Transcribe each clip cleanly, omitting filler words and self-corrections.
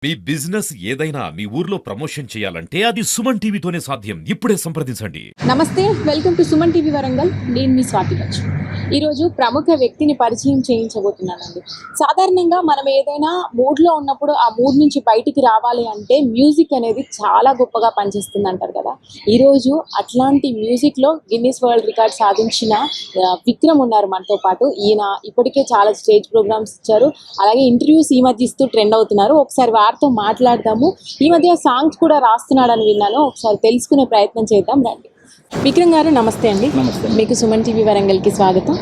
మీ business ఏదైనా మీ ఊర్లో promotion చేయాలంటే అది సుమన్ టీవీతోనే సాధ్యం. ఇప్పుడే సంప్రదించండి. నమస్తే, welcome to Suman TV Warangal. నేను మీ స్వాతి లక్ష్మి. ఈరోజు ప్రముఖ వ్యక్తిని పరిచయం చేయించబోతున్నానండి. సాధారణంగా మనం ఏదైనా మూడ్లో ఉన్నప్పుడు ఆ మూడ్ నుంచి బయటికి రావాలి అంటే మ్యూజిక్ అనేది చాలా గొప్పగా పనిచేస్తుంది అంటారు కదా. ఈరోజు అట్లాంటి మ్యూజిక్లో గిన్నిస్ వరల్డ్ రికార్డ్ సాధించిన విక్రమ్ ఉన్నారు మనతో పాటు. ఈయన ఇప్పటికే చాలా స్టేజ్ ప్రోగ్రామ్స్ ఇచ్చారు, అలాగే ఇంటర్వ్యూస్ ఈ మధ్య ఇస్తూ ట్రెండ్ అవుతున్నారు. ఒకసారి వారితో మాట్లాడదాము. ఈ మధ్య సాంగ్స్ కూడా రాస్తున్నాడని విన్నాను, ఒకసారి తెలుసుకునే ప్రయత్నం చేద్దాం రండి. విక్రమ్ గారు నమస్తే అండి. నమస్తే. మీకు సుమన్ టీవీ వరంగల్కి స్వాగతం.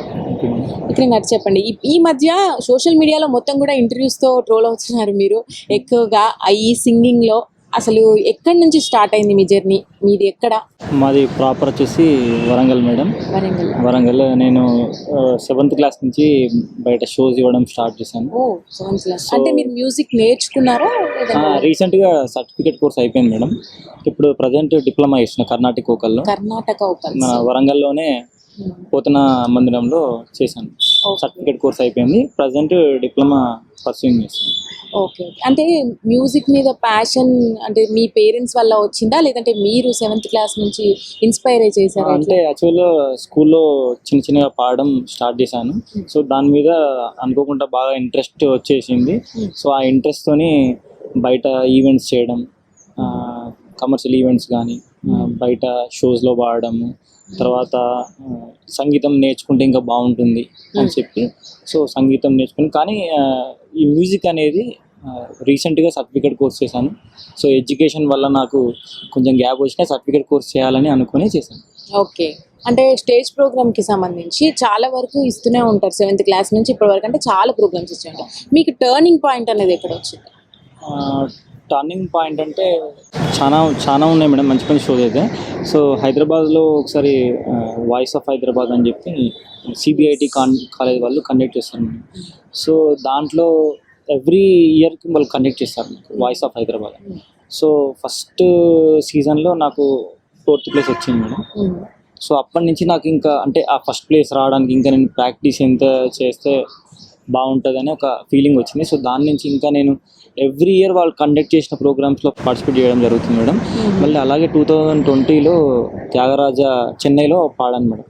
విక్రమ్ గారు చెప్పండి, ఈ మధ్య సోషల్ మీడియాలో మొత్తం కూడా ఇంటర్వ్యూస్తో ట్రోల్ అవుతున్నారు మీరు ఎక్కువగా. ఈ సింగింగ్లో అసలు ఎక్కడి నుంచి స్టార్ట్ అయింది మీ జర్నీ? మీది ఎక్కడ? మాది ప్రాపర్ వచ్చేసి వరంగల్ మేడం. వరంగల్. వరంగల్ నేను 7th క్లాస్ నుంచి బయట షోస్ ఇవ్వడం స్టార్ట్ చేశాను. ఓ 7th క్లాస్. అంటే మీరు మ్యూజిక్ నేర్చుకున్నారా? రీసెంట్గా సర్టిఫికేట్ కోర్స్ అయిపోయింది మేడం. ఇప్పుడు ప్రజెంట్ డిప్లొమా చేసిన కర్ణాటక వోకల్లో. కర్ణాటక వోకల్ మన వరంగల్లోనే పోతన మందిరంలో చేశాను. సర్టిఫికేట్ కోర్స్ అయిపోయింది, ప్రజెంట్ డిప్లొమా పర్సూయింగ్ చేస్తాను. ఓకే. అంటే మ్యూజిక్ మీద ప్యాషన్ అంటే మీ పేరెంట్స్ వల్ల వచ్చిందా, లేదంటే మీరు 7th క్లాస్ నుంచి ఇన్స్పైర్ అయి చేశారా? అంటే యాక్చువల్గా స్కూల్లో చిన్న చిన్నగా పాడడం స్టార్ట్ చేశాను. సో దాని మీద అనుకోకుండా బాగా ఇంట్రెస్ట్ వచ్చేసింది. సో ఆ ఇంట్రెస్ట్తోని బయట ఈవెంట్స్ చేయడం, కమర్షియల్ ఈవెంట్స్ కానీ బయట షోస్లో పాడడము, తర్వాత సంగీతం నేర్చుకుంటే ఇంకా బాగుంటుంది అని చెప్పి సో సంగీతం నేర్చుకుని, కానీ ఈ మ్యూజిక్ అనేది రీసెంట్గా సర్టిఫికేట్ కోర్స్ చేశాను. సో ఎడ్యుకేషన్ వల్ల నాకు కొంచెం గ్యాప్ వచ్చినా సర్టిఫికేట్ కోర్స్ చేయాలని అనుకుని చేశాను. ఓకే. అంటే స్టేజ్ ప్రోగ్రామ్కి సంబంధించి చాలా వరకు ఇస్తూనే ఉంటారు 7th క్లాస్ నుంచి ఇప్పటి వరకు, అంటే చాలా ప్రోగ్రామ్స్ ఇచ్చారు. మీకు టర్నింగ్ పాయింట్ అనేది ఎక్కడ వచ్చింది? టర్నింగ్ పాయింట్ అంటే చాలా ఉన్నాయి మేడం, మంచి మంచి షోస్ అయితే. సో హైదరాబాద్లో ఒకసారి వాయిస్ ఆఫ్ హైదరాబాద్ అని చెప్పి సిబిఐటి కాలేజ్ వాళ్ళు కండక్ట్ చేస్తారు మేడం. సో దాంట్లో ఎవ్రీ ఇయర్కి వాళ్ళు కండక్ట్ చేస్తారు voice of Hyderabad. So first సీజన్లో నాకు 4th ప్లేస్ వచ్చింది మేడం. సో అప్పటి నుంచి నాకు ఇంకా అంటే ఆ ఫస్ట్ ప్లేస్ రావడానికి ఇంకా నేను ప్రాక్టీస్ ఎంత చేస్తే బాగుంటుందని ఒక ఫీలింగ్ వచ్చింది. సో దాని నుంచి ఇంకా నేను ఎవ్రీ ఇయర్ వాళ్ళు కండక్ట్ చేసిన ప్రోగ్రామ్స్లో పార్టిసిపేట్ చేయడం జరుగుతుంది మేడం. మళ్ళీ అలాగే 2020లో త్యాగరాజ చెన్నైలో పాడాను మేడం.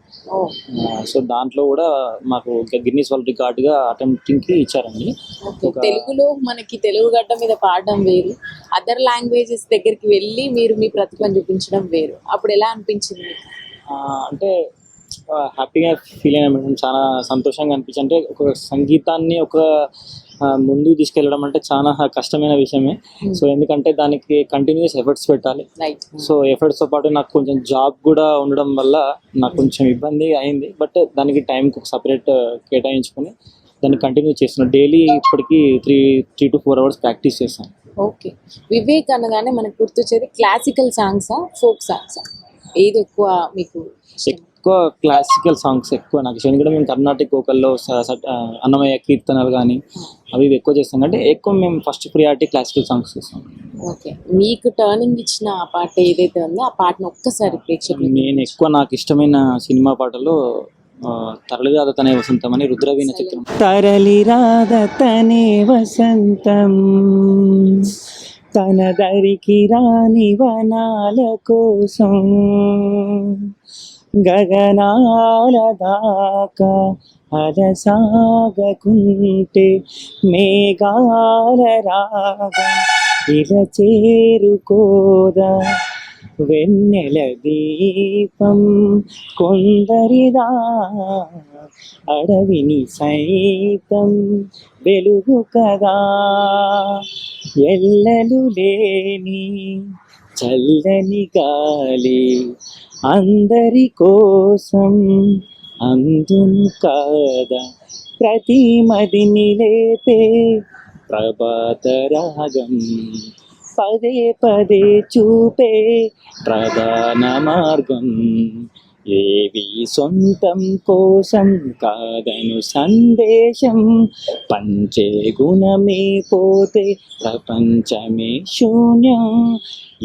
సో దాంట్లో కూడా మాకు గిన్నిస్ వరల్డ్ రికార్డుగా అటెంప్టింగ్కి ఇచ్చారండి. తెలుగులో మనకి తెలుగు గడ్డ మీద పాడడం వేరు, అదర్ లాంగ్వేజెస్ దగ్గరికి వెళ్ళి మీరు మీ ప్రతిభను చూపించడం వేరు. అప్పుడు ఎలా అనిపించింది? అంటే హ్యాపీగా ఫీల్ అయినా మేడం, చాలా సంతోషంగా అనిపించింది. అంటే ఒక సంగీతాన్ని ఒక ముందుకు తీసుకెళ్ళడం అంటే చాలా కష్టమైన విషయమే. సో ఎందుకంటే దానికి కంటిన్యూస్ ఎఫర్ట్స్ పెట్టాలి. సో ఎఫర్ట్స్తో పాటు నాకు కొంచెం జాబ్ కూడా ఉండడం వల్ల నాకు కొంచెం ఇబ్బంది అయింది. బట్ దానికి టైంకి ఒక సపరేట్ కేటాయించుకొని దాన్ని కంటిన్యూ చేస్తున్నాను. డైలీ ఇప్పటికీ 3 to 4 hours ప్రాక్టీస్ చేస్తాను. ఓకే. వివేక్ అనగానే మనకు గుర్తొచ్చేది క్లాసికల్ సాంగ్సా, ఫోక్ సాంగ్సా, ఏది ఎక్కువ మీకు? ఎక్కువ క్లాసికల్ సాంగ్స్ ఎక్కువ నాకు ఇష్టం. కూడా మేము కర్ణాటక వోకల్లో అన్నమయ్య కీర్తనలు కానీ అవి ఎక్కువ చేస్తాం. అంటే ఎక్కువ మేము ఫస్ట్ ప్రియారిటీ క్లాసికల్ సాంగ్స్ చేస్తాం. ఓకే. మీకు టర్నింగ్ ఇచ్చిన ఆ పాట ఏదైతే ఉందో ఆ పాటను ఒక్కసారి ప్రేక్షకులు. నేను ఎక్కువ నాకు ఇష్టమైన సినిమా పాటలు తరలిరాధ తనే వసంతం అని రుద్రవీణ చిత్రం. తరలిరాధ తనే వసంతం తన దరికి రాని వనాల కోసం గగనాల దాకా అలసాగకుంటే మేఘాల రాగా ఇలా చేరుకోదా వెన్నెల దీపం కొందరిదా అడవిని సైతం వెలుగు కదా ఎల్లలు లేని చల్లని గాలి అందరి కోసం అందును కాదా ప్రతి మదిని లేపే ప్రభాత రాగం పదే పదే చూపే ప్రధాన మార్గం ఏవి సొంతం కోసం కాదను సందేశం, పంచే గుణమే పోతే ప్రపంచమే శూన్యం.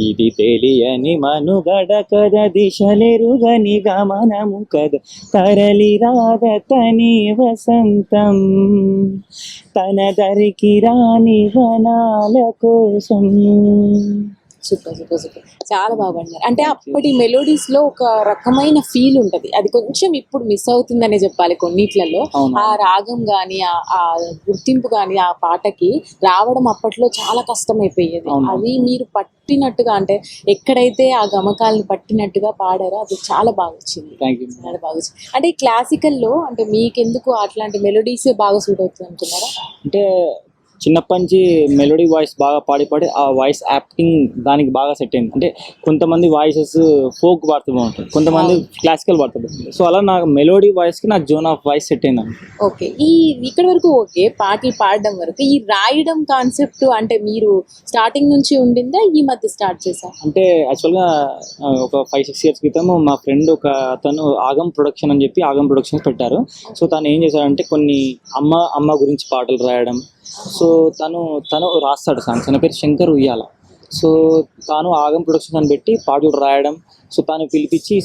ఇది తెలియని మనుగడ కద, దిశలెరుగని గమనము కద, తరలి రాగతని వసంతం, తన దరికి రాని వనాల కోసం. సూపర్ సూపర్ సూపర్, చాలా బాగా పాడినారు. అంటే అప్పటి మెలోడీస్ లో ఒక రకమైన ఫీల్ ఉంటది, అది కొంచెం ఇప్పుడు మిస్ అవుతుందనే చెప్పాలి కొన్నిట్లలో. అవును. ఆ రాగం గాని ఆ గుర్తింపు గాని ఆ పాటకి రావడం అప్పట్లో చాలా కష్టమైపోయేది. అవును. అది మీరు పట్టినట్టుగా, అంటే ఎక్కడైతే ఆ గమకాలను పట్టినట్టుగా పాడారో అది చాలా బాగా వచ్చింది. Thank you. చాలా బాగా వచ్చింది. అంటే ఈ క్లాసికల్లో అంటే మీకెందుకు అట్లాంటి మెలోడీస్ బాగా సూట్ అవుతుంది అనుకున్నారా? అంటే చిన్నప్పటి నుంచి మెలోడీ వాయిస్ బాగా పాడి పాడి ఆ వాయిస్ యాక్టింగ్ దానికి బాగా సెట్ అయింది. అంటే కొంతమంది వాయిసెస్ ఫోక్ పాడుతూ బాగుంటుంది, కొంతమంది క్లాసికల్ పాడుతూ. సో అలా నాకు మెలోడీ వాయిస్కి నాకు జోన్ ఆఫ్ వాయిస్ సెట్ అయింది. ఓకే, ఇక్కడ వరకు ఓకే, పాటలు పాడడం వరకు. ఈ రాయడం కాన్సెప్ట్ అంటే మీరు స్టార్టింగ్ నుంచి ఉండిందా, ఈ మధ్య స్టార్ట్ చేశారు? అంటే యాక్చువల్గా ఒక 5-6 years క్రితం మా ఫ్రెండ్ ఒక అతను ఆగం ప్రొడక్షన్ అని చెప్పి ఆగం ప్రొడక్షన్స్ పెట్టారు. సో తను ఏం చేశాడంటే కొన్ని అమ్మ గురించి పాటలు రాయడం. సో తను రాస్తాడు సాంగ్స్. తన పేరు శంకర్ ఉయ్యాల. సో తాను ఆగం ప్రొడక్షన్ అని పెట్టి పాటలు రాయడం. సో తాను పిలిపించి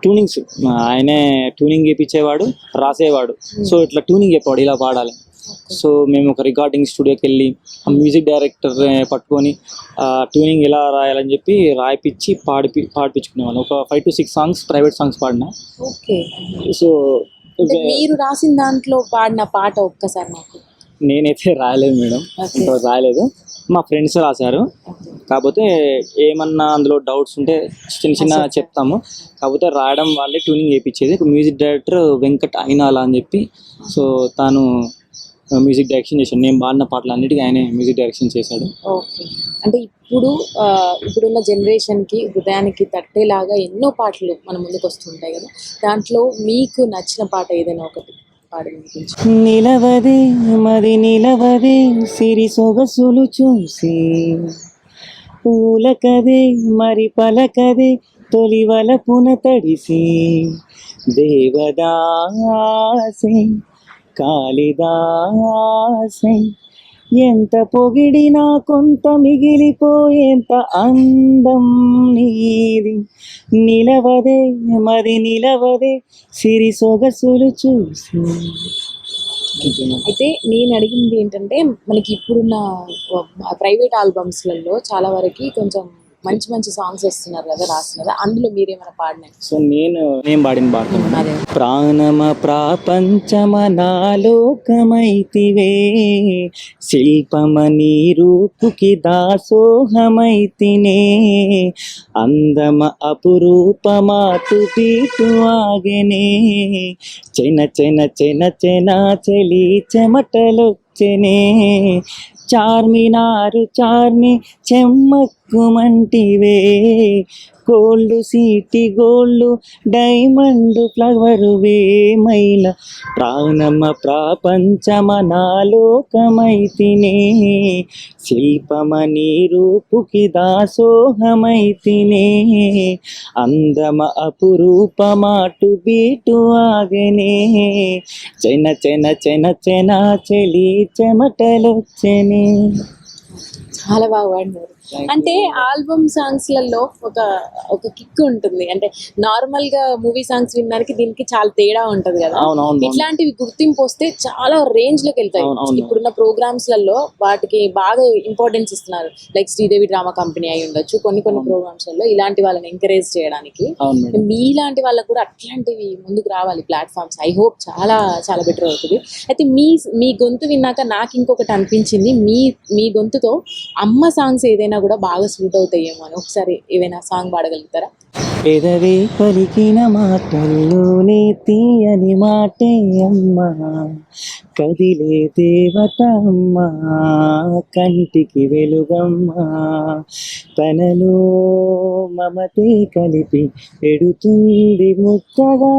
ట్యూనింగ్స్ ఆయనే ట్యూనింగ్ చేయించేవాడు, రాసేవాడు. సో ఇట్లా ట్యూనింగ్ చెప్పాడు, ఇలా పాడాలి. సో మేము ఒక రికార్డింగ్ స్టూడియోకి వెళ్ళి ఆ మ్యూజిక్ డైరెక్టర్ పట్టుకొని ట్యూనింగ్ ఎలా రాయాలని చెప్పి రాయిపించి పాడిపించుకునేవాళ్ళం. ఒక 5 to 6 songs ప్రైవేట్ సాంగ్స్ పాడినా. ఓకే, సో మీరు రాసిన దాంట్లో పాడిన పాట ఒక్కసారి నాకు. నేనైతే రాయలేదు మేడం, రాయలేదు. మా ఫ్రెండ్స్ రాశారు. కాకపోతే ఏమన్నా అందులో డౌట్స్ ఉంటే చిన్న చెప్తాము. కాకపోతే రాయడం వాళ్ళే ట్యూనింగ్ చేయించేది. మ్యూజిక్ డైరెక్టర్ వెంకట్ అయినాల అని చెప్పి, సో తాను మ్యూజిక్ డైరెక్షన్ చేశాడు. నేను పాడిన పాటలు అన్నిటికీ ఆయనే మ్యూజిక్ డైరెక్షన్ చేశాడు. ఓకే, అంటే ఇప్పుడున్న జనరేషన్కి హృదయానికి తట్టేలాగా ఎన్నో పాటలు మన ముందుకు వస్తుంటాయి కదా, దాంట్లో మీకు నచ్చిన పాట ఏదైనా ఒకటి పాడి వినిపించు. నిలవదే మరి నిలవదే సిరి సొగసులు చూసి, పూలకదే మరి పలకదే తొలి వలపున తడిసి, దేవదాసే కాళిదాసే ఎంత పొగిడినా కొంత మిగిలిపోయేంత అందం నీది. నిలవదే మరి నిలవదే సిరి సొగసులు చూసి. అయితే నేను అడిగింది ఏంటంటే, మనకి ఇప్పుడున్న ప్రైవేట్ ఆల్బమ్స్లలో చాలా వరకు కొంచెం మంచి మంచి సాంగ్స్ వస్తున్నారు కదా, రాస్తున్నారు. అందులో మీరేమైనా పాడినాయి? సో నేను పాడిన పాట అదే, ప్రాణమ ప్రాపంచమ నాలోకమైతివే, శిల్పమ నీ రూపుకి దాసోహమైతినే, అందమ అపురూపమాతు పీటు ఆగెనే, చెన చెన చెన చెన చెలి చెమటలొచ్చెనే, చార్మినారు చార్మి చెమ్మక్కుమంటివే, గోల్డ్ సీటి గోల్డ్ డైమండ్ ఫ్లవరువే మైల, ప్రాణమ ప్రాపంచమ నాలోకమైతినే, శిల్పమ నీ రూపుకి దాసోహమైతినే, అందమ అపురూపమాటు బీటు ఆగెనే, చెన చెన చెన చెన చెలి చెమటలొచ్చెనే. చాలా బాగా పాడినారు. అంటే ఆల్బమ్ సాంగ్స్లలో ఒక కిక్ ఉంటుంది. అంటే నార్మల్ గా మూవీ సాంగ్స్ వినడానికి దీనికి చాలా తేడా ఉంటది కదా. ఇట్లాంటివి గుర్తింపు వస్తే చాలా రేంజ్ లోకి వెళ్తాయి. ఇప్పుడున్న ప్రోగ్రామ్స్ లలో వాటికి బాగా ఇంపార్టెన్స్ ఇస్తున్నారు. లైక్ శ్రీదేవి డ్రామా కంపెనీ అయి ఉండొచ్చు, కొన్ని ప్రోగ్రామ్స్ లలో ఇలాంటి వాళ్ళని ఎంకరేజ్ చేయడానికి. మీలాంటి వాళ్ళకు కూడా అట్లాంటివి ముందుకు రావాలి ప్లాట్ఫామ్స్. ఐ హోప్ చాలా చాలా బెటర్ అవుతుంది. అయితే మీ గొంతు విన్నాక నాకు ఇంకొకటి అనిపించింది, మీ గొంతుతో అమ్మ సాంగ్స్ ఏదైనా కూడా బాగా సూట్ అవుతాయేమో అని. ఒకసారి ఏదైనా సాంగ్ పాడగలుగుతారా? పెదవి పలికిన మాటల్లోనే తీయని మాటే అమ్మా, కదిలే దేవత అమ్మా, కంటికి వెలుగమ్మా, తనలో మమతే కలిపి ఎడుతుంది ముద్దగా,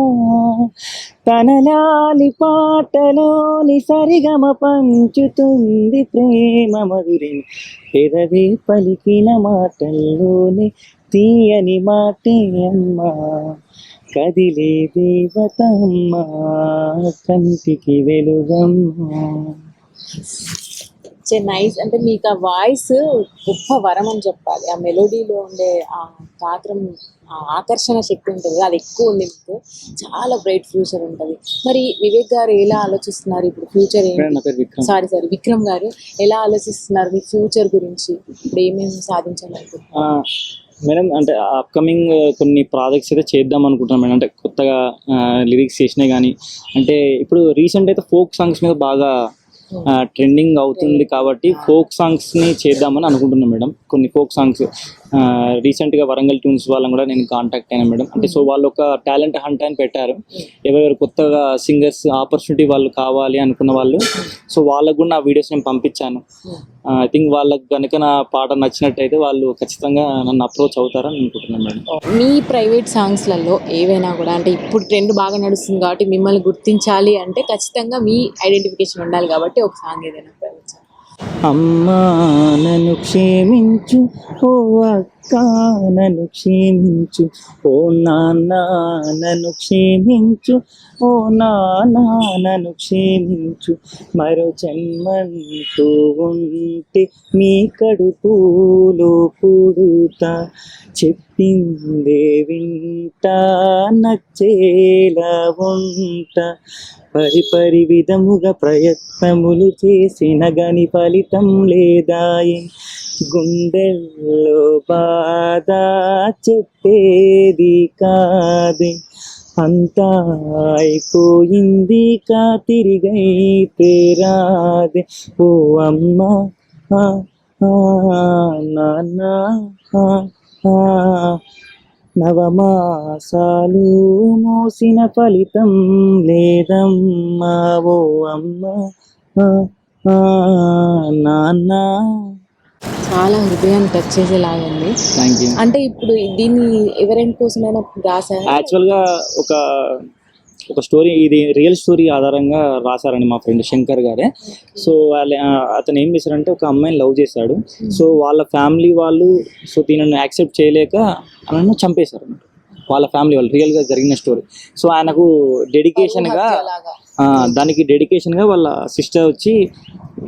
తనలాలి పాటలోని సరిగమ పంచుతుంది ప్రేమ మధురిని, పెదవి పలికిన మాటల్లోనే తీయని మాటే అమ్మా, కదిలే దేవతమ్మ కంటికి వెలుగమ్మ. నైస్. అంటే మీకు ఆ వాయిస్ గొప్ప వరం అని చెప్పాలి. ఆ మెలోడీలో ఉండే ఆ గాత్రం, ఆ ఆకర్షణ శక్తి ఉంటుంది కదా, అది ఎక్కువ ఉంది మీకు. చాలా బ్రైట్ ఫ్యూచర్ ఉంటుంది. మరి వివేక్ గారు ఎలా ఆలోచిస్తున్నారు ఇప్పుడు ఫ్యూచర్ మేడం, నా పేరు విక్రమ్. సారీ విక్రమ్ గారు ఎలా ఆలోచిస్తున్నారు మీ ఫ్యూచర్ గురించి? ఇప్పుడు ఏమేమి సాధించాలనుకుంటున్నారు? మేడం అంటే అప్కమింగ్ కొన్ని ప్రాజెక్ట్స్ అయితే చేద్దాం అనుకుంటున్నాను మేడం. అంటే కొత్తగా లిరిక్స్ చేసినాయి కానీ, అంటే ఇప్పుడు రీసెంట్ అయితే ఫోక్ సాంగ్స్ మీద బాగా ట్రెండింగ్ అవుతుంది కాబట్టి ఫోక్ సాంగ్స్ని చేద్దామని అనుకుంటున్నాను మేడం. కొన్ని ఫోక్ సాంగ్స్ రీసెంట్గా వరంగల్ ట్యూన్స్ వాళ్ళని కూడా నేను కాంటాక్ట్ అయినా మేడం. అంటే సో వాళ్ళు ఒక టాలెంట్ హంట్ అని పెట్టారు. ఎవరెవరు కొత్తగా సింగర్స్ ఆపర్చునిటీ వాళ్ళు కావాలి అనుకున్న వాళ్ళు, సో వాళ్ళకు కూడా నా వీడియోస్ నేను పంపించాను. ఐ థింక్ వాళ్ళకి కనుక నా పాట నచ్చినట్టయితే వాళ్ళు ఖచ్చితంగా నన్ను అప్రోచ్ అవుతారని అనుకుంటున్నాను మేడం. మీ ప్రైవేట్ సాంగ్స్లలో ఏవైనా కూడా, అంటే ఇప్పుడు ట్రెండ్ బాగా నడుస్తుంది కాబట్టి మిమ్మల్ని గుర్తించాలి అంటే ఖచ్చితంగా మీ ఐడెంటిఫికేషన్ ఉండాలి కాబట్టి ఒక సాంగ్ ఏదైనా ప్రైవేట్ సాంగ్. అమ్మా నన్ను క్షమించు, ఓ అక్క నన్ను క్షమించు, ఓ నాన్న నన్ను క్షమించు, ఓ నాన్న నన్ను క్షమించు, మరో జన్మంటూ ఉంటే మీ కడుపులో పుడుతా, చెప్పిందే వింటా, నచ్చేలా ఉంటా, పరి విధముగా ప్రయత్నములు చేసిన గని ఫలితం లేదాయే, గుండెల్లో బాధ చెప్పేది కాదే, అంతా అయిపోయింది కా తిరిగైతే రాదే, ఓ అమ్మ ఆ, ఆ, నాన్న ఆ, ఆ, నవమాసాలు మోసిన ఫలితం లేదమ్మా, ఓ అమ్మ ఆ, ఆ, నాన్న. చాలా హృదయాన్ని టచ్ చేసేలాగా ఉంది. Thank you. అంటే ఇప్పుడు దీన్ని ఎవరైనా కోసమైనా రాశారు? యాక్చువల్గా ఒక స్టోరీ, ఇది రియల్ స్టోరీ ఆధారంగా రాశారండి మా ఫ్రెండ్ శంకర్ గారే. సో అతను ఏం చేశారంటే ఒక అమ్మాయిని లవ్ చేశాడు. సో వాళ్ళ ఫ్యామిలీ వాళ్ళు సో దీనిని యాక్సెప్ట్ చేయలేక ఆయనను చంపేశారు అన్నమాట. వాళ్ళ ఫ్యామిలీ వాళ్ళు, రియల్గా జరిగిన స్టోరీ. సో ఆయనకు డెడికేషన్గా దానికి డెడికేషన్గా వాళ్ళ సిస్టర్ వచ్చి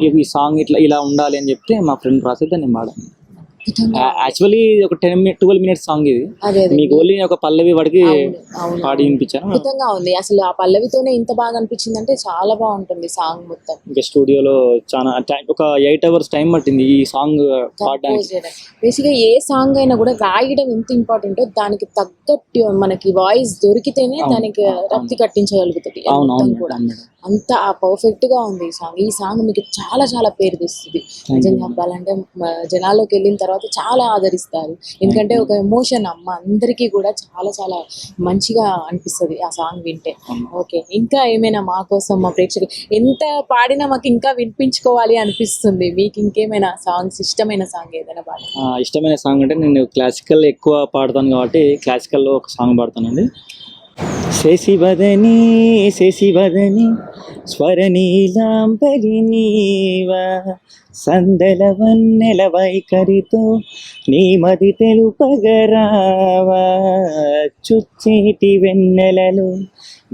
ఈ సాంగ్ ఇలా ఉండాలి అని చెప్తే మా ఫ్రెండ్ రాసి దాన్ని వాడాను. యాక్చువల్లీ ఒక 12 minutes సాంగ్ ఇది. మీకు ఓన్లీ ఒక పల్లవి వాడికి పాడి వినిపించాను. అద్భుతంగా ఉంది. అసలు ఆ పల్లవితోనే ఇంత బాగా అనిపించింది అంటే చాలా బాగుంటుంది సాంగ్ మొత్తం. ఇంకా స్టూడియోలో చాలా ఒక 8 hours టైం పట్టింది ఈ సాంగ్ పాడడానికి. బేసిక్గా ఏ సాంగ్ అయినా కూడా రాయడం ఎంత ఇంపార్టెంటో దానికి తగ్గట్టు మనకి వాయిస్ దొరికితేనే దానికి రక్తి కట్టించగలుగుతుంది. అంత పర్ఫెక్ట్ గా ఉంది ఈ సాంగ్. ఈ సాంగ్ మీకు చాలా చాలా పేరు తెస్తుంది. నిజంగా చెప్పాలంటే జనాల్లోకి వెళ్ళిన తర్వాత చాలా ఆదరిస్తారు. ఎందుకంటే ఒక ఎమోషన్ అమ్మ అందరికీ కూడా చాలా చాలా మంచిగా అనిపిస్తుంది ఆ సాంగ్ వింటే. ఓకే, ఇంకా ఏమైనా మా కోసం మా ప్రేక్షకులు ఎంత పాడినా మాకు ఇంకా వినిపించుకోవాలి అనిపిస్తుంది. మీకు ఇంకేమైనా సాంగ్స్ ఇష్టమైన సాంగ్ ఏదైనా పాడ? ఇష్టమైన సాంగ్ అంటే నేను క్లాసికల్ ఎక్కువ పాడతాను కాబట్టి క్లాసికల్లో ఒక సాంగ్ పాడతానండి. శశివదనీ శశివదనీ స్వరనీలాంబరి నీవా, సందల వన్నెల వైఖరితో నీ మది తెలుపగరావా, చుచ్చేటి వెన్నెలలో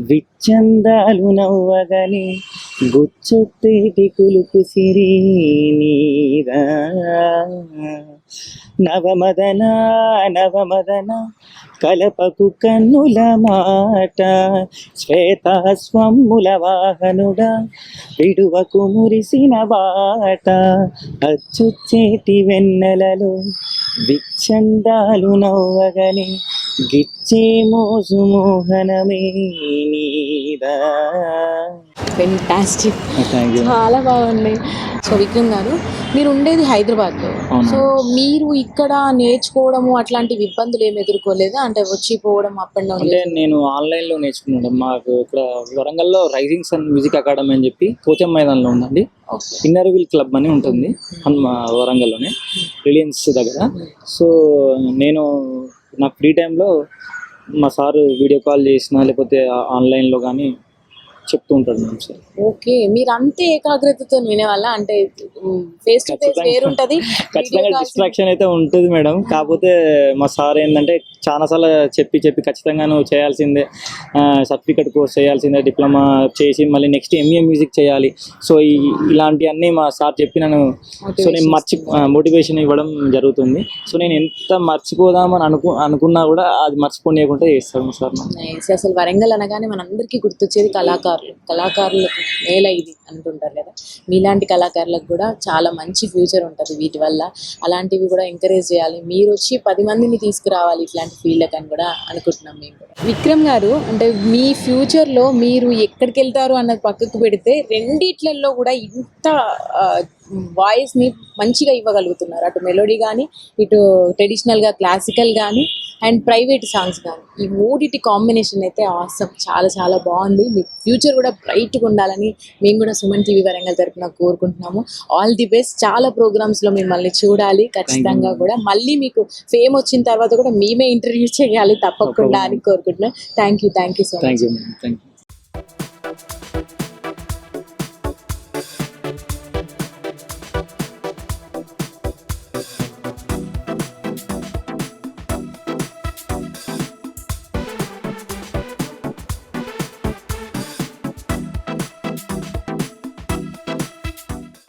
విచ్చందాలు నవ్వగని గుచ్చొత్తేటి కులుపు సిరి నీదా, నవమదన నవమదన కలపకు కన్నుల మాట, శ్వేతాస్వమ్ముల వాహనుడా విడువకు మురిసిన బాట, అచ్చుచ్చేటి వెన్నెలలో విచ్చందాలు నవ్వగని గిచ్చే మోసు మోహనమే నీదా. ఫెంటాస్టిక్, చాలా బాగుంది. సో విక్రమ్ గారు, మీరు ఉండేది హైదరాబాద్లో. సో మీరు ఇక్కడ నేర్చుకోవడము అట్లాంటివి ఇబ్బందులు ఏమి ఎదుర్కోలేదా? అంటే వచ్చి పోవడం అప్ అండ్ డౌన్? అంటే నేను ఆన్లైన్లో నేర్చుకున్నాను. మాకు ఇక్కడ వరంగల్లో రైజింగ్ సన్ మ్యూజిక్ అకాడమీ అని చెప్పి పోచం మైదానంలో ఉందండి. ఇన్నర్ వీల్ క్లబ్ అని ఉంటుంది వరంగల్లోనే, రిలయన్స్ దగ్గర. సో నేను నా ఫ్రీ టైంలో మా సారు వీడియో కాల్ చేసినా లేకపోతే ఆన్లైన్లో కానీ చెప్తూ ఉంటాడు మేడం సార్. ఓకే, మీరు అంతే ఏకాగ్రతతో వినేవాళ్ళ? అంటే ఫేస్ టు ఫేస్ వేరుంటది, ఖచ్చితంగా డిస్ట్రాక్షన్ అయితే ఉంటుంది మేడం. కాకపోతే మా సార్ ఏంటంటే చాలాసార్లు చెప్పి ఖచ్చితంగా నువ్వు చేయాల్సిందే, సర్టిఫికెట్ కోర్స్ చేయాల్సిందే, డిప్లొమా చేసి మళ్ళీ నెక్స్ట్ ఎంఏ మ్యూజిక్ చేయాలి. సో ఇలాంటివన్నీ మా సార్ చెప్పి నన్ను సో నేను మోటివేషన్ ఇవ్వడం జరుగుతుంది. సో నేను ఎంత మర్చిపోదామని అనుకున్నా కూడా అది మర్చిపోనీయకుండా చేస్తాను సార్. నైస్. అసలు వరంగల్ అనగానే మనందరికీ గుర్తొచ్చేది కళాకారులకు నేల ఇది అంటుంటారు కదా. మీలాంటి కళాకారులకు కూడా చాలా మంచి ఫ్యూచర్ ఉంటుంది వీటి వల్ల. అలాంటివి కూడా ఎంకరేజ్ చేయాలి, మీరు వచ్చి 10 మందిని తీసుకురావాలి ఇట్లాంటి ఫీల్డ్కి అని కూడా అనుకుంటున్నాం మేము కూడా. విక్రమ్ గారు, అంటే మీ ఫ్యూచర్లో మీరు ఎక్కడికి వెళ్తారు అన్నది పక్కకు పెడితే రెండిట్లలో కూడా ఇంత వాయిస్ని మంచిగా ఇవ్వగలుగుతున్నారు. అటు మెలోడీ కానీ, ఇటు ట్రెడిషనల్గా క్లాసికల్ కానీ, అండ్ ప్రైవేట్ సాంగ్స్ కానీ. ఈ మూడిటి కాంబినేషన్ అయితే ఆసమ్, చాలా చాలా బాగుంది. మీ ఫ్యూచర్ కూడా బ్రైట్గా ఉండాలని మేము కూడా సుమన్ టీవీ వరంగల్ తరపున కోరుకుంటున్నాము. All the best. చాలా ప్రోగ్రామ్స్లో మిమ్మల్ని చూడాలి ఖచ్చితంగా కూడా. మళ్ళీ మీకు ఫేమ్ వచ్చిన తర్వాత కూడా మేమే ఇంటర్వ్యూ చేయాలి తప్పకుండా అని కోరుకుంటున్నాం. Thank you so much. Thank you.